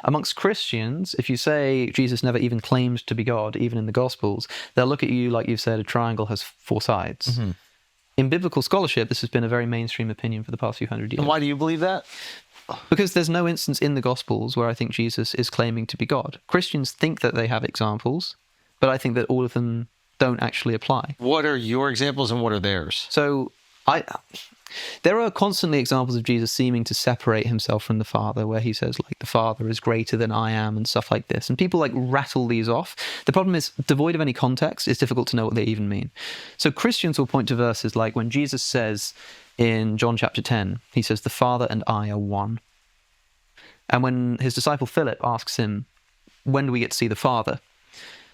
Amongst Christians, if you say Jesus never even claimed to be God, even in the Gospels, they'll look at you like you've said a triangle has four sides. Mm-hmm. In biblical scholarship, this has been a very mainstream opinion for the past few hundred years. And why do you believe that? Because there's no instance in the Gospels where I think Jesus is claiming to be God. Christians think that they have examples, but I think that all of them don't actually apply. What are your examples and what are theirs? So there are constantly examples of Jesus seeming to separate himself from the Father, where he says, like, the Father is greater than I am and stuff like this. And people, like, rattle these off. The problem is, devoid of any context, it's difficult to know what they even mean. So Christians will point to verses like when Jesus says in John chapter 10, he says, the Father and I are one. And when his disciple Philip asks him, when do we get to see the Father?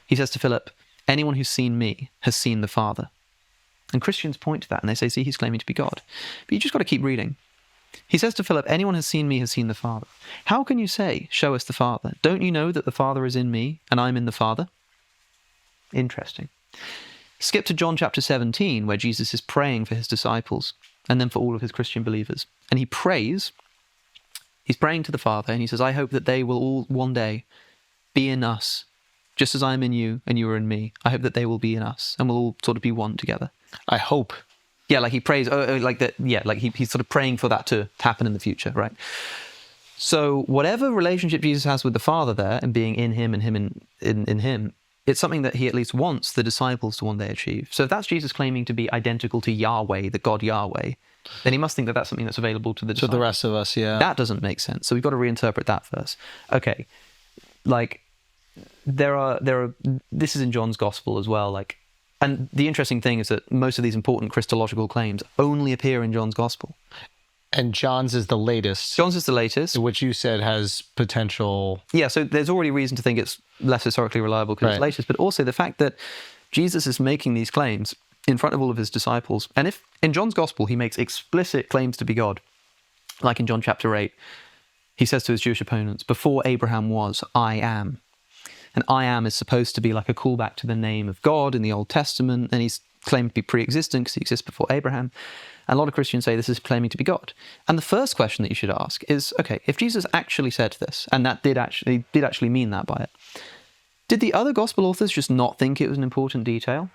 He says to Philip, anyone who's seen me has seen the Father. And Christians point to that and they say, see, he's claiming to be God. But you just got to keep reading. He says to Philip, anyone has seen me has seen the Father. How can you say, show us the Father? Don't you know that the Father is in me and I'm in the Father? Interesting. Skip to John chapter 17, where Jesus is praying for his disciples and then for all of his Christian believers. And he prays, he's praying to the Father, and he says, I hope that they will all one day be in us, just as I am in you and you are in me. I hope that they will be in us and we'll all sort of be one together. I hope. Yeah, like he prays, like that. Yeah, like he's sort of praying for that to happen in the future, right? So whatever relationship Jesus has with the Father there, and being in him and him in him, it's something that he at least wants the disciples to one day achieve. So if that's Jesus claiming to be identical to Yahweh, the God Yahweh, then he must think that that's something that's available to the disciples. To the rest of us, yeah. That doesn't make sense. So we've got to reinterpret that first. Okay, like there are. This is in John's Gospel as well, like. And the interesting thing is that most of these important Christological claims only appear in John's Gospel. And John's is the latest. John's is the latest. Which you said has potential. Yeah, so there's already reason to think it's less historically reliable because it's latest, but also the fact that Jesus is making these claims in front of all of his disciples. And if in John's Gospel he makes explicit claims to be God, like in John chapter 8, he says to his Jewish opponents, before Abraham was, I am. And I am is supposed to be like a callback to the name of God in the Old Testament, and he's claimed to be pre-existent because he exists before Abraham. And a lot of Christians say this is claiming to be God. And the first question that you should ask is, okay, if Jesus actually said this, and that did actually mean that by it, did the other gospel authors just not think it was an important detail?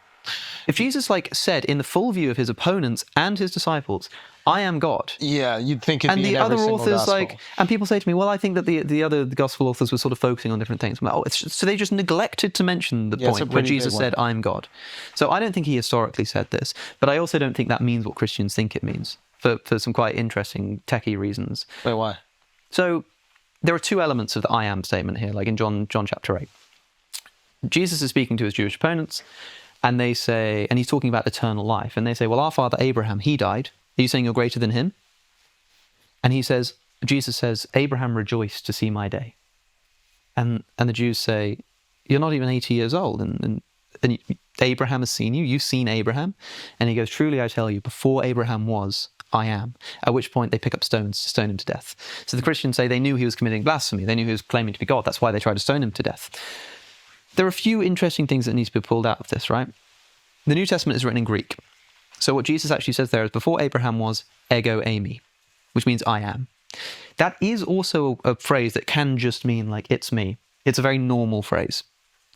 If Jesus said in the full view of his opponents and his disciples, I am God. Yeah, you'd think it'd and be the in every other single authors gospel. and people say to me, well, I think that the other gospel authors were sort of focusing on different things. I'm like, so they just neglected to mention the point where Jesus said, I'm God. So I don't think he historically said this, but I also don't think that means what Christians think it means for some quite interesting techie reasons. Wait, why? So there are two elements of the I am statement here, like in John chapter 8. Jesus is speaking to his Jewish opponents, and they say, and he's talking about eternal life, and they say, well, our father Abraham, he died. Are you saying you're greater than him? And Jesus says, Abraham rejoiced to see my day. And the Jews say, you're not even 80 years old, and Abraham has seen you. You've seen Abraham. And he goes, truly I tell you, before Abraham was, I am. At which point they pick up stones to stone him to death. So the Christians say they knew he was committing blasphemy. They knew he was claiming to be God. That's why they tried to stone him to death. There are a few interesting things that need to be pulled out of this, right? The New Testament is written in Greek. So what Jesus actually says there is, before Abraham was, ego eimi, which means I am. That is also a phrase that can just mean like, it's me. It's a very normal phrase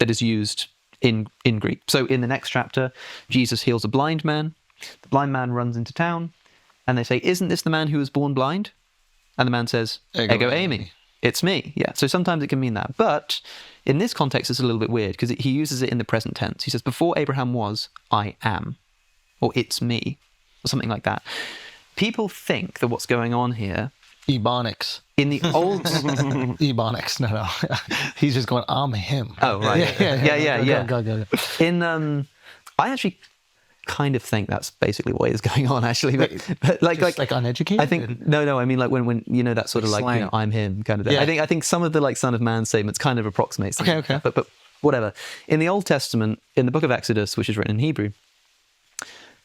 that is used in Greek. So in the next chapter, Jesus heals a blind man. The blind man runs into town, and they say, isn't this the man who was born blind? And the man says, ego eimi. It's me. Yeah. So sometimes it can mean that. But in this context, it's a little bit weird because he uses it in the present tense. He says, before Abraham was, I am. Or it's me. Or something like that. People think that what's going on here... Ebonics. In the old... Ebonics. No. He's just going, I'm him. Oh, right. Yeah. Go. I actually kind of think that's basically what is going on, actually. But like uneducated? I think no. I mean, like when you know that sort of like I'm him kind of thing. Yeah. I think some of the like Son of Man statements kind of approximate something. Okay. But whatever. In the Old Testament, in the book of Exodus, which is written in Hebrew,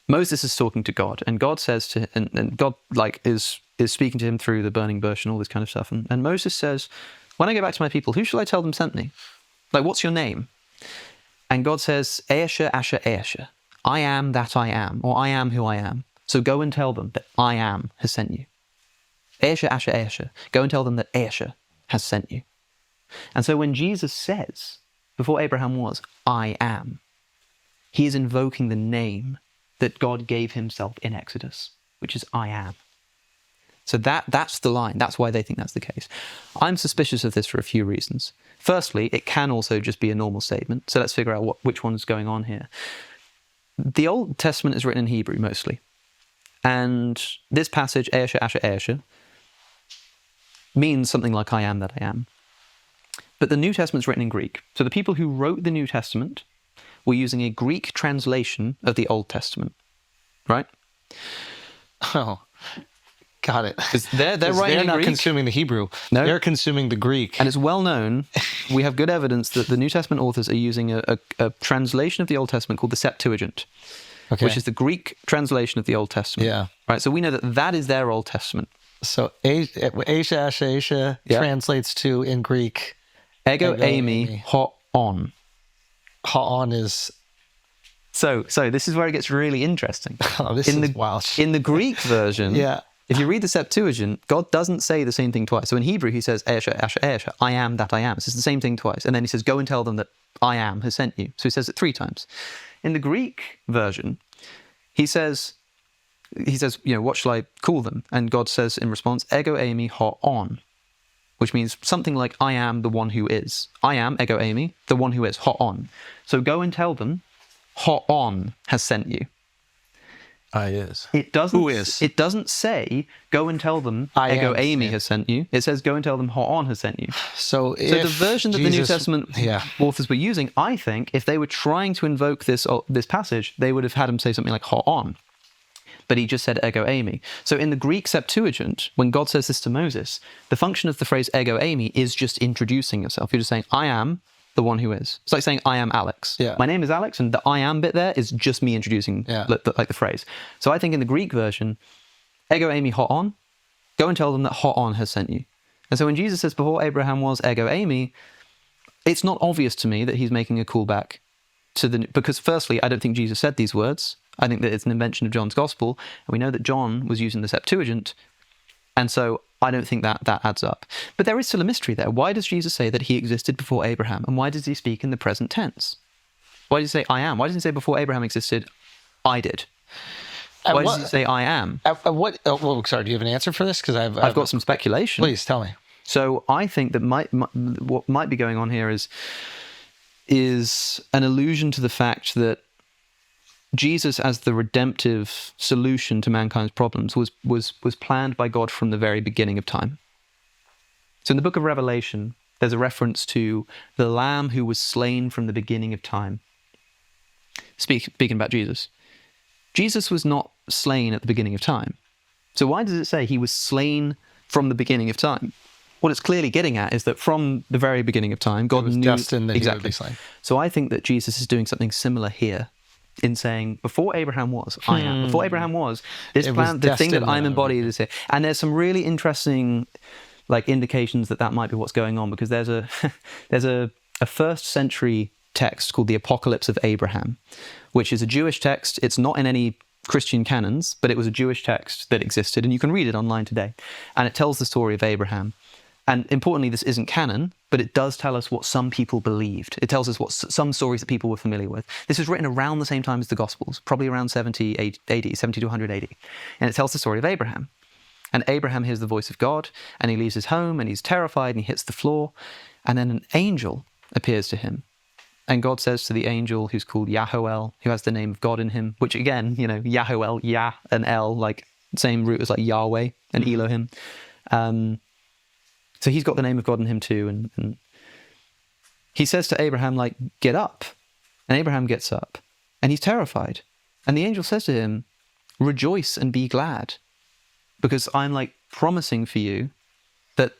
Moses is talking to God, and God says to and God like is speaking to him through the burning bush and all this kind of stuff. And Moses says, when I go back to my people, who shall I tell them sent me? Like, what's your name? And God says, Eesha Asher Eesha. I am that I am, or I am who I am. So go and tell them that I am has sent you. Eesha Asher Eesha. Go and tell them that Eesha has sent you. And so when Jesus says, before Abraham was, I am, he is invoking the name that God gave himself in Exodus, which is I am. So that's the line. That's why they think that's the case. I'm suspicious of this for a few reasons. Firstly, it can also just be a normal statement. So let's figure out which one's going on here. The Old Testament is written in Hebrew mostly. And this passage, Eesha, Asher, Eesha, means something like I am that I am. But the New Testament's written in Greek. So the people who wrote the New Testament were using a Greek translation of the Old Testament, right? Oh, got it. They're writing in not Greek. consuming the Hebrew. No. They're consuming the Greek. And it's well known, we have good evidence that the New Testament authors are using a translation of the Old Testament called the Septuagint, which is the Greek translation of the Old Testament. Yeah. Right. So we know that that is their Old Testament. So Eesha, Asher, Eesha translates to, in Greek, Ego eimi ho on. Ho on is... So this is where it gets really interesting. Oh, this is wild. In the Greek version, if you read the Septuagint, God doesn't say the same thing twice. So in Hebrew, he says, Eesha, Asher, Eesha, I am that I am. It's the same thing twice. And then he says, go and tell them that I am has sent you. So he says it 3 times. In the Greek version, he says, what shall I call them? And God says in response, ego eimi ho on, which means something like, I am the one who is. I am, ego eimi, the one who is, ho on. So go and tell them, ho on has sent you. I is. It doesn't. Who is? It doesn't say, go and tell them, I ego am eimi sent. has sent you. It says, go and tell them, ho on has sent you. So the version that the New Testament authors were using, I think, if they were trying to invoke this passage, they would have had him say something like, ho on. But he just said ego eimi. So in the Greek Septuagint, when God says this to Moses, the function of the phrase ego eimi is just introducing yourself. You're just saying, I am the one who is. It's like saying, I am Alex. Yeah. My name is Alex, and the I am bit there is just me introducing like the phrase. So I think in the Greek version, ego eimi ho on, go and tell them that ho on has sent you. And so when Jesus says, before Abraham was ego eimi, it's not obvious to me that he's making a callback to because firstly, I don't think Jesus said these words. I think that it's an invention of John's gospel, and we know that John was using the Septuagint, and so I don't think that adds up. But there is still a mystery there. Why does Jesus say that he existed before Abraham, and why does he speak in the present tense? Why does he say I am? Why doesn't he say before Abraham existed, I did? Why does he say I am? Sorry, do you have an answer for this? Because I've got some speculation. Please tell me. So I think that what might be going on here is an allusion to the fact that Jesus, as the redemptive solution to mankind's problems, was planned by God from the very beginning of time. So in the book of Revelation, there's a reference to the Lamb who was slain from the beginning of time. Speaking about Jesus. Jesus was not slain at the beginning of time. So why does it say he was slain from the beginning of time? What it's clearly getting at is that from the very beginning of time, God knew destined that exactly. He would be slain. So I think that Jesus is doing something similar here, in saying, before Abraham was, I am. Before Abraham was, this plan, the thing that I'm embodied is here. And there's some really interesting indications that might be what's going on, because there's a first century text called the Apocalypse of Abraham, which is a Jewish text. It's not in any Christian canons, but it was a Jewish text that existed, and you can read it online today. And it tells the story of Abraham. And importantly, this isn't canon, but it does tell us what some people believed. It tells us what some stories that people were familiar with. This was written around the same time as the Gospels, probably around 70 to 100 AD. And it tells the story of Abraham. And Abraham hears the voice of God, and he leaves his home, and he's terrified, and he hits the floor. And then an angel appears to him. And God says to the angel, who's called Yahoel, who has the name of God in him, which again, Yahoel, Yah and El, same root as Yahweh and Elohim. So he's got the name of God in him too. And he says to Abraham, get up. And Abraham gets up and he's terrified. And the angel says to him, rejoice and be glad, because I'm promising for you that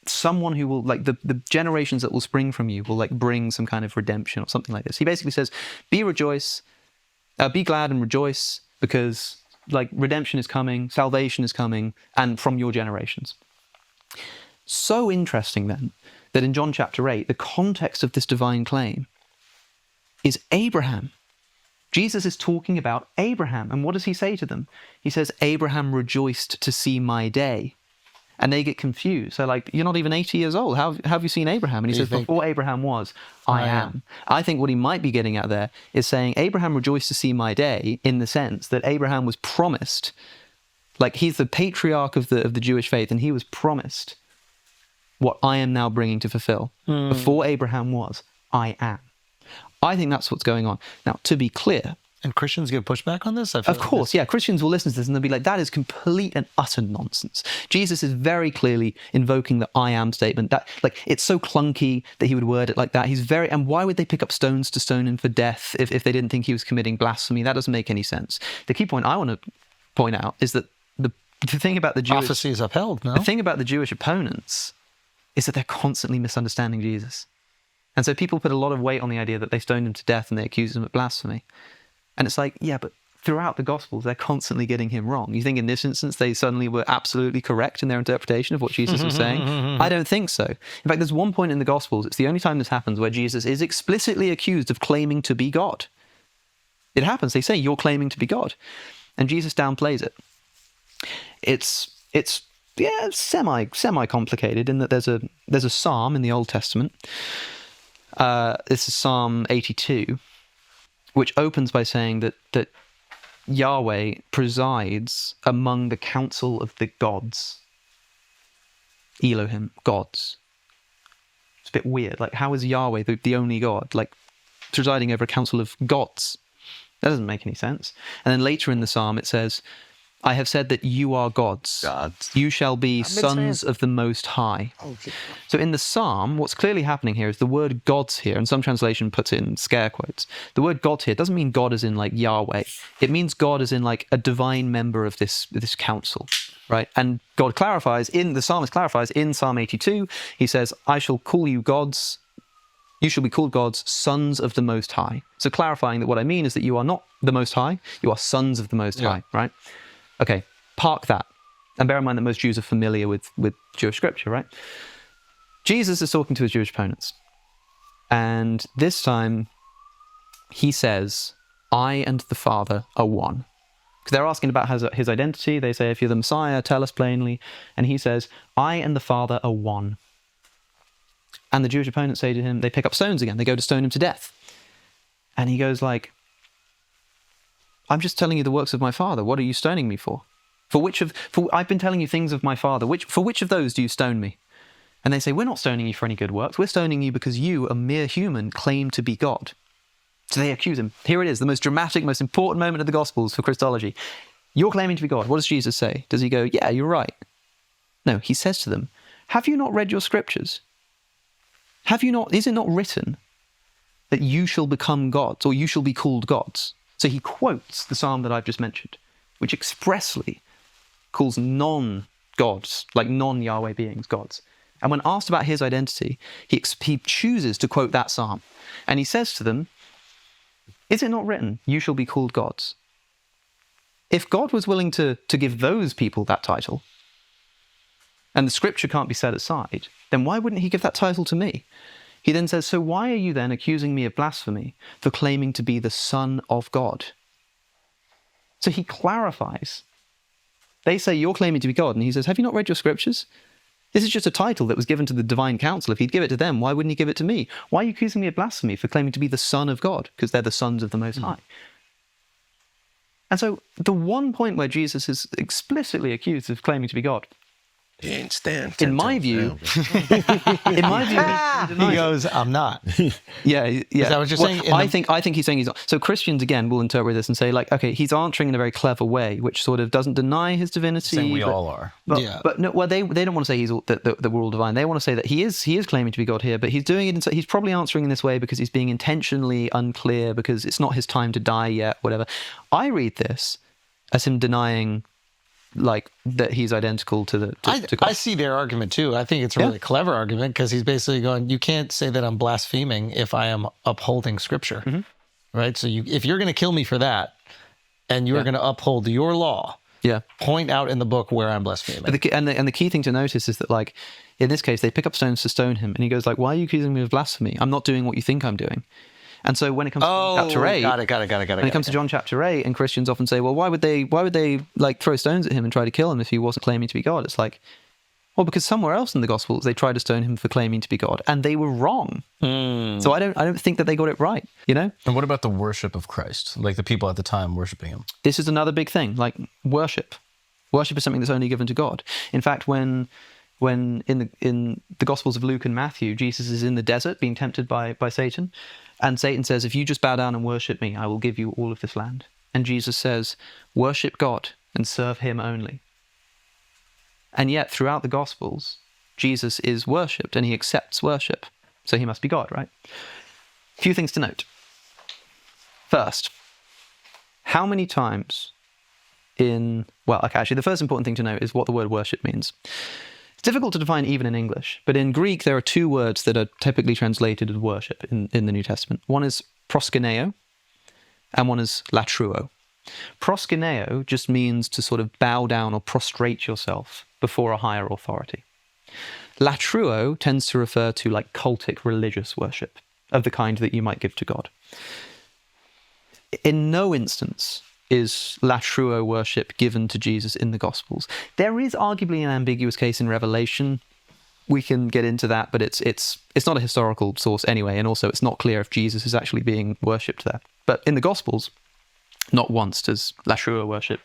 someone who will, the generations that will spring from you will bring some kind of redemption or something like this. He basically says, be glad and rejoice, because redemption is coming, salvation is coming, and from your generations. So interesting then that in John chapter 8, the context of this divine claim is Abraham. Jesus is talking about Abraham. And what does he say to them? He says, Abraham rejoiced to see my day. And they get confused. So like, you're not even 80 years old. How have you seen Abraham? And he says, before Abraham was, I am. I think what he might be getting at there is saying, Abraham rejoiced to see my day, in the sense that Abraham was promised, like he's the patriarch of the Jewish faith, and he was promised what I am now bringing to fulfill. Before Abraham was, I am. I think that's what's going on. Now, to be clear, and Christians give pushback on this? Of course, yeah. Christians will listen to this and they'll be like, that is complete and utter nonsense. Jesus is very clearly invoking the I am statement. That, like, it's so clunky that he would word it like that. And why would they pick up stones to stone him for death if they didn't think he was committing blasphemy? That doesn't make any sense. The key point I want to point out is that the thing about the Jewish... Prophecy is upheld, no? The thing about the Jewish opponents is that they're constantly misunderstanding Jesus. And so people put a lot of weight on the idea that they stoned him to death and they accused him of blasphemy. And it's like, yeah, but throughout the Gospels, they're constantly getting him wrong. You think in this instance, they suddenly were absolutely correct in their interpretation of what Jesus was saying? I don't think so. In fact, there's one point in the Gospels, it's the only time this happens, where Jesus is explicitly accused of claiming to be God. It happens. They say, you're claiming to be God. And Jesus downplays it. It's semi-complicated in that there's a psalm in the Old Testament. This is Psalm 82. Which opens by saying that Yahweh presides among the council of the gods. Elohim, gods. It's a bit weird. Like, how is Yahweh the only God? Like, presiding over a council of gods. That doesn't make any sense. And then later in the psalm it says, I have said that you are gods. You shall be sons of the Most High. Okay. So in the psalm, what's clearly happening here is the word gods here, and some translation puts it in scare quotes. The word God here doesn't mean God as in like Yahweh. It means God as in like a divine member of this council, right? And God clarifies, the psalmist clarifies in Psalm 82, he says, I shall call you gods. You shall be called gods, sons of the Most High. So clarifying that what I mean is that you are not the Most High, you are sons of the Most High, right? Okay, park that. And bear in mind that most Jews are familiar with Jewish scripture, right? Jesus is talking to his Jewish opponents. And this time, he says, I and the Father are one. Because they're asking about his identity. They say, if you're the Messiah, tell us plainly. And he says, I and the Father are one. And the Jewish opponents say to him, they pick up stones again. They go to stone him to death. And he goes like, I'm just telling you the works of my Father. What are you stoning me for? I've been telling you things of my Father. For which of those do you stone me? And they say, we're not stoning you for any good works. We're stoning you because you, a mere human, claim to be God. So they accuse him. Here it is, the most dramatic, most important moment of the Gospels for Christology. You're claiming to be God. What does Jesus say? Does he go, yeah, you're right? No, he says to them, have you not read your scriptures? Is it not written that you shall become gods, or you shall be called gods? So he quotes the psalm that I've just mentioned, which expressly calls non-gods, like non-Yahweh beings, gods. And when asked about his identity, he chooses to quote that psalm. And he says to them, is it not written, you shall be called gods? If God was willing to give those people that title, and the scripture can't be set aside, then why wouldn't he give that title to me? He then says, so why are you then accusing me of blasphemy for claiming to be the Son of God? So he clarifies. They say, you're claiming to be God. And he says, have you not read your scriptures? This is just a title that was given to the divine council. If he'd give it to them, why wouldn't he give it to me? Why are you accusing me of blasphemy for claiming to be the Son of God? Because they're the sons of the Most High. And so the one point where Jesus is explicitly accused of claiming to be God, in my view, he goes, I'm not. Yeah. Is that what you're saying? I think he's saying he's not. So Christians, again, will interpret this and say, like, okay, he's answering in a very clever way, which sort of doesn't deny his divinity. Saying we all are. But no, well, they don't want to say that we're all divine. They want to say that he is claiming to be God here, but he's doing it. He's probably answering in this way because he's being intentionally unclear, because it's not his time to die yet, whatever. I read this as him denying, like, that he's identical to God. I see their argument too. I think it's a really clever argument, because he's basically going, you can't say that I'm blaspheming if I am upholding scripture, right? So if you're going to kill me for that, and you're going to uphold your law, point out in the book where I'm blaspheming. But the key thing to notice is that, like, in this case, they pick up stones to stone him, and he goes like, why are you accusing me of blasphemy? I'm not doing what you think I'm doing. And so when it comes to John chapter 8, when it comes to John chapter 8, and Christians often say, well, why would they like throw stones at him and try to kill him if he wasn't claiming to be God? It's like, Well, because somewhere else in the Gospels they tried to stone him for claiming to be God, and they were wrong. So I don't think that they got it right, you know? And what about the worship of Christ? Like the people at the time worshiping him? This is another big thing, like worship. Worship is something that's only given to God. In fact, when in the Gospels of Luke and Matthew, Jesus is in the desert being tempted by Satan, and Satan says, if you just bow down and worship me, I will give you all of this land. And Jesus says, worship God and serve him only. And yet, throughout the Gospels, Jesus is worshipped and he accepts worship. So he must be God, right? A few things to note. First, how many times the first important thing to note is what the word worship means. It's difficult to define even in English, but in Greek there are two words that are typically translated as worship in the New Testament. One is proskuneo, and one is latruo. Proskuneo just means to sort of bow down or prostrate yourself before a higher authority. Latruo tends to refer to like cultic religious worship of the kind that you might give to God. In no instance is latruo worship given to Jesus in the Gospels. There is arguably an ambiguous case in Revelation. We can get into that, but it's not a historical source anyway, and also it's not clear if Jesus is actually being worshipped there. But in the Gospels, not once does latruo worship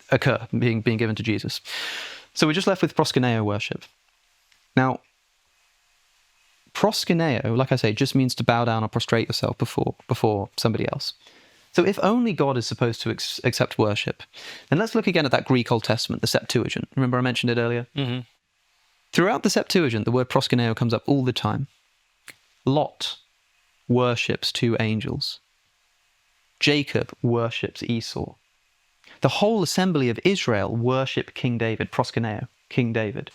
occur, being given to Jesus. So we're just left with proskuneo worship. Now, proskuneo, like I say, just means to bow down or prostrate yourself before somebody else. So if only God is supposed to accept worship, then let's look again at that Greek Old Testament, the Septuagint. Remember I mentioned it earlier? Mm-hmm. Throughout the Septuagint, the word proskuneo comes up all the time. Lot worships two angels. Jacob worships Esau. The whole assembly of Israel worship King David, proskuneo, King David.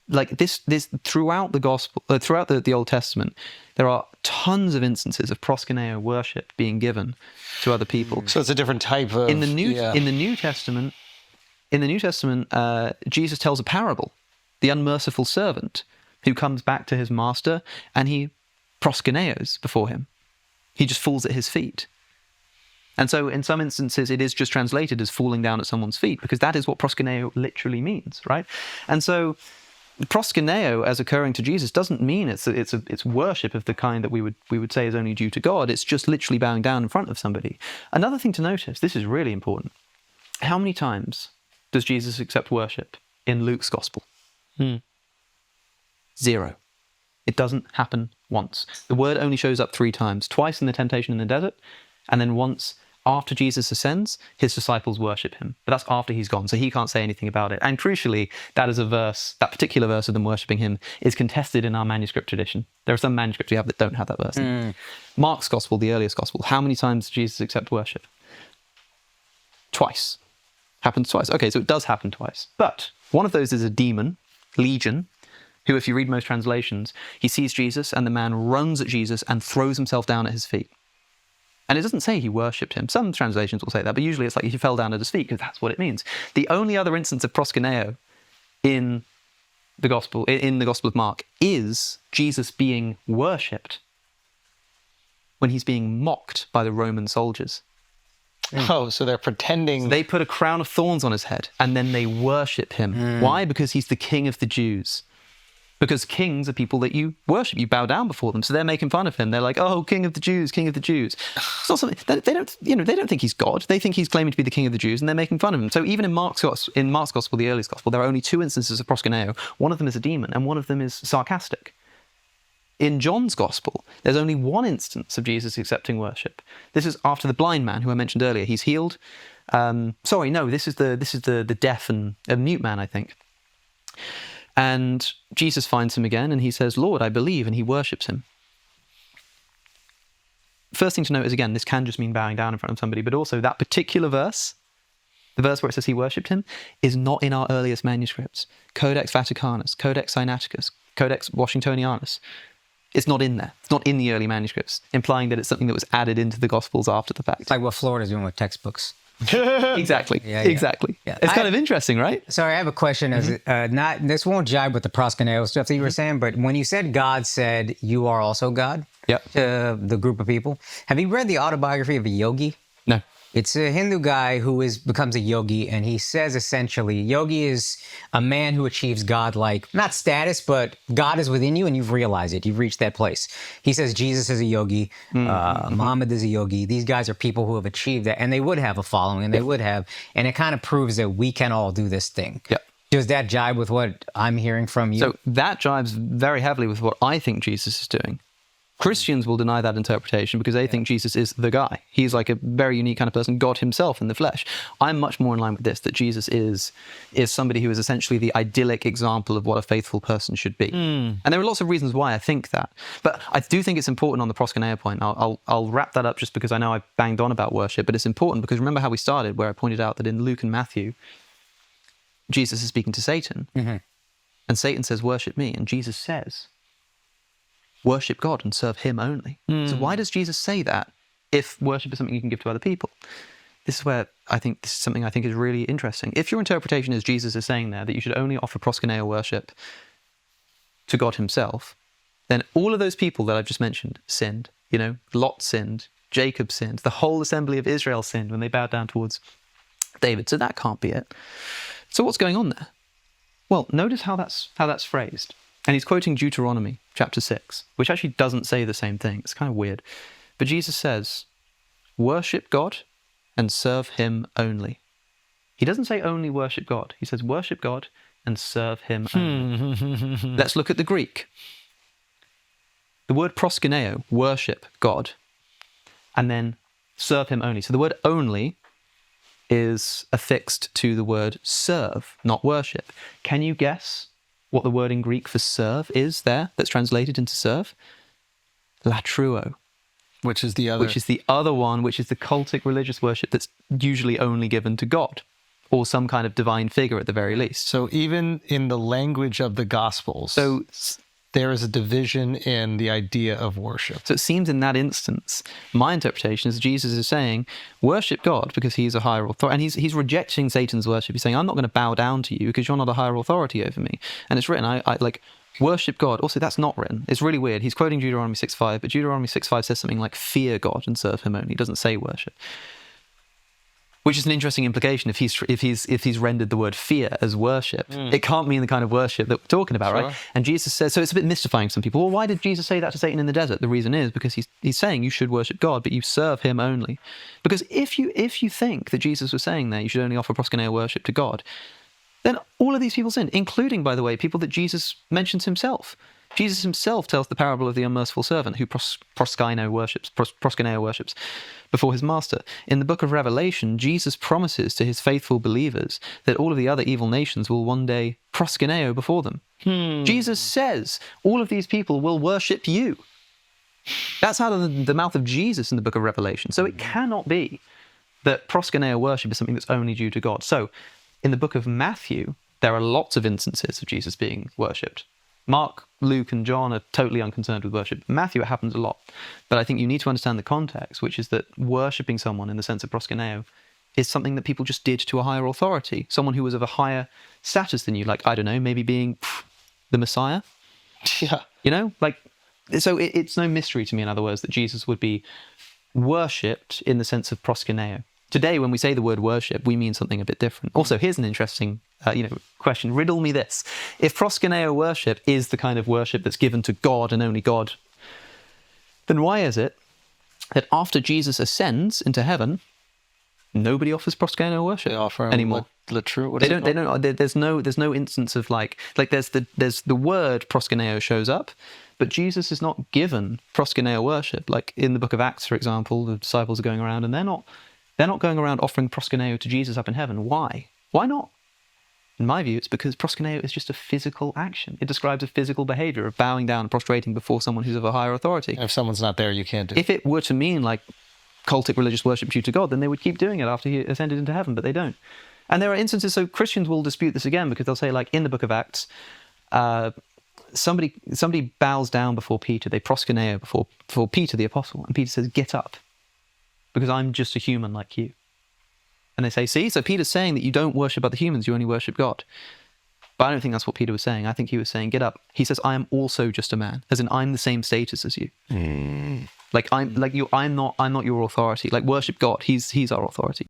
Like this throughout the gospel, throughout the Old Testament, there are tons of instances of proskuneo worship being given to other people. So it's a different type of in the New Testament. Jesus tells a parable, the unmerciful servant who comes back to his master and he proskuneos before him. He just falls at his feet. And so in some instances, it is just translated as falling down at someone's feet, because that is what proskuneo literally means, right? And so proskuneo, as occurring to Jesus, doesn't mean it's worship of the kind that we would say is only due to God. It's just literally bowing down in front of somebody. Another thing to notice, this is really important. How many times does Jesus accept worship in Luke's gospel? 0. It doesn't happen once. The word only shows up 3 times, twice in the temptation in the desert, and then once after Jesus ascends, his disciples worship him. But that's after he's gone, so he can't say anything about it. And crucially, that is a verse, that particular verse of them worshipping him is contested in our manuscript tradition. There are some manuscripts we have that don't have that verse in. Mark's gospel, the earliest gospel, how many times does Jesus accept worship? Twice. Happens twice. Okay, so it does happen twice. But one of those is a demon, Legion, who, if you read most translations, he sees Jesus and the man runs at Jesus and throws himself down at his feet. And it doesn't say he worshipped him. Some translations will say that, but usually it's like he fell down at his feet, because that's what it means. The only other instance of proskuneo in the Gospel of Mark is Jesus being worshipped when he's being mocked by the Roman soldiers. Oh, so they're pretending. So they put a crown of thorns on his head and then they worship him. Why? Because he's the king of the Jews. Because kings are people that you worship, you bow down before them. So they're making fun of him. They're like, "Oh, King of the Jews, King of the Jews." It's not something they don't think he's God. They think he's claiming to be the King of the Jews, and they're making fun of him. So even in Mark's gospel, the earliest gospel, there are only 2 instances of proskuneo. One of them is a demon, and one of them is sarcastic. In John's gospel, there's only 1 instance of Jesus accepting worship. This is after the blind man who I mentioned earlier. He's healed. This is the deaf and mute man, I think. And Jesus finds him again and he says, "Lord, I believe," and he worships him. First thing to note is, again, this can just mean bowing down in front of somebody, but also that particular verse, the verse where it says he worshipped him, is not in our earliest manuscripts. Codex Vaticanus, Codex Sinaiticus, Codex Washingtonianus. It's not in there. It's not in the early manuscripts, implying that it's something that was added into the Gospels after the fact. It's like what Florida's doing with textbooks. Exactly. Exactly. Yeah. It's kind of interesting, right? Sorry, I have a question. This won't jibe with the proskuneo stuff that you were saying, but when you said God said, "You are also God," Yep. to the group of people, have you read the autobiography of a yogi? No. It's a Hindu guy who becomes a yogi, and he says essentially, yogi is a man who achieves God-like, not status, but God is within you, and you've realized it. You've reached that place. He says Jesus is a yogi, Muhammad is a yogi. These guys are people who have achieved that, and they would have a following, and they would have, and it kind of proves that we can all do this thing. Yep. Does that jibe with what I'm hearing from you? So that jives very heavily with what I think Jesus is doing. Christians will deny that interpretation because they think Jesus is the guy. He's like a very unique kind of person, God himself in the flesh. I'm much more in line with this, that Jesus is somebody who is essentially the idyllic example of what a faithful person should be. And there are lots of reasons why I think that. But I do think it's important on the proskuneo point. I'll wrap that up just because I know I banged on about worship, but it's important because remember how we started, where I pointed out that in Luke and Matthew, Jesus is speaking to Satan. And Satan says, worship me. And Jesus says, worship God and serve him only. So why does Jesus say that if worship is something you can give to other people? This is where I think this is something I think is really interesting. If your interpretation is Jesus is saying there that you should only offer proskuneo worship to God himself, then all of those people that I've just mentioned sinned. You know, Lot sinned, Jacob sinned, the whole assembly of Israel sinned when they bowed down towards David. So that can't be it. So what's going on there? Well, notice how that's phrased. And he's quoting Deuteronomy chapter 6, which actually doesn't say the same thing. It's kind of weird. But Jesus says, worship God and serve him only. He doesn't say only worship God. He says worship God and serve him only. Let's look at the Greek. The word proskuneo, worship God, and then serve him only. So the word only is affixed to the word serve, not worship. Can you guess what the word in Greek for serve is there, that's translated into serve? Latruo. Which is the other. Which is the other one, which is the cultic religious worship that's usually only given to God, or some kind of divine figure at the very least. So even in the language of the Gospels, there is a division in the idea of worship. So it seems in that instance, my interpretation is Jesus is saying, worship God because he's a higher authority. And he's rejecting Satan's worship. He's saying, I'm not going to bow down to you because you're not a higher authority over me. And it's written, I like, worship God. Also, that's not written. It's really weird. He's quoting Deuteronomy 6:5, but Deuteronomy 6:5 says something like, fear God and serve him only. It doesn't say worship. Which is an interesting implication if he's rendered the word fear as worship. It can't mean the kind of worship that we're talking about, right? And Jesus says, so it's a bit mystifying to some people. Well, why did Jesus say that to Satan in the desert? The reason is because he's saying you should worship God, but you serve him only. Because if you think that Jesus was saying that you should only offer proskuneo worship to God, then all of these people sinned, including, by the way, people that Jesus mentions himself. Jesus himself tells the parable of the unmerciful servant who proskuneo worships before his master. In the book of Revelation, Jesus promises to his faithful believers that all of the other evil nations will one day proskuneo before them. Jesus says all of these people will worship you. That's out of the mouth of Jesus in the book of Revelation. So it cannot be that proskuneo worship is something that's only due to God. So in the book of Matthew, there are lots of instances of Jesus being worshipped. Mark, Luke, and John are totally unconcerned with worship. Matthew, it happens a lot. But I think you need to understand the context, which is that worshipping someone in the sense of proskuneo is something that people just did to a higher authority, someone who was of a higher status than you, like, I don't know, maybe being the Messiah. Yeah. You know, like, so it's no mystery to me, in other words, that Jesus would be worshipped in the sense of proskuneo. Today, when we say the word worship, we mean something a bit different. Also, here's an interesting question. Riddle me this. If proskuneo worship is the kind of worship that's given to God and only God, then why is it that after Jesus ascends into heaven, nobody offers proskuneo worship anymore? They don't. There's no instance of like there's the word proskuneo shows up, but Jesus is not given proskuneo worship. Like in the book of Acts, for example, the disciples are going around and they're not going around offering proskuneo to Jesus up in heaven. Why? Why not? In my view, it's because proskuneo is just a physical action. It describes a physical behavior of bowing down and prostrating before someone who's of a higher authority. And if someone's not there, you can't do it. If it were to mean like cultic religious worship due to God, then they would keep doing it after he ascended into heaven, but they don't. And there are instances, so Christians will dispute this again because they'll say, like in the book of Acts, somebody bows down before Peter, they proskuneo before Peter the apostle, and Peter says, get up, because I'm just a human like you. And they say, see, so Peter's saying that you don't worship other humans, you only worship God. But I don't think that's what Peter was saying. I think he was saying, get up. He says, I am also just a man, as in I'm the same status as you. Like I'm not your authority. Like worship God. He's our authority.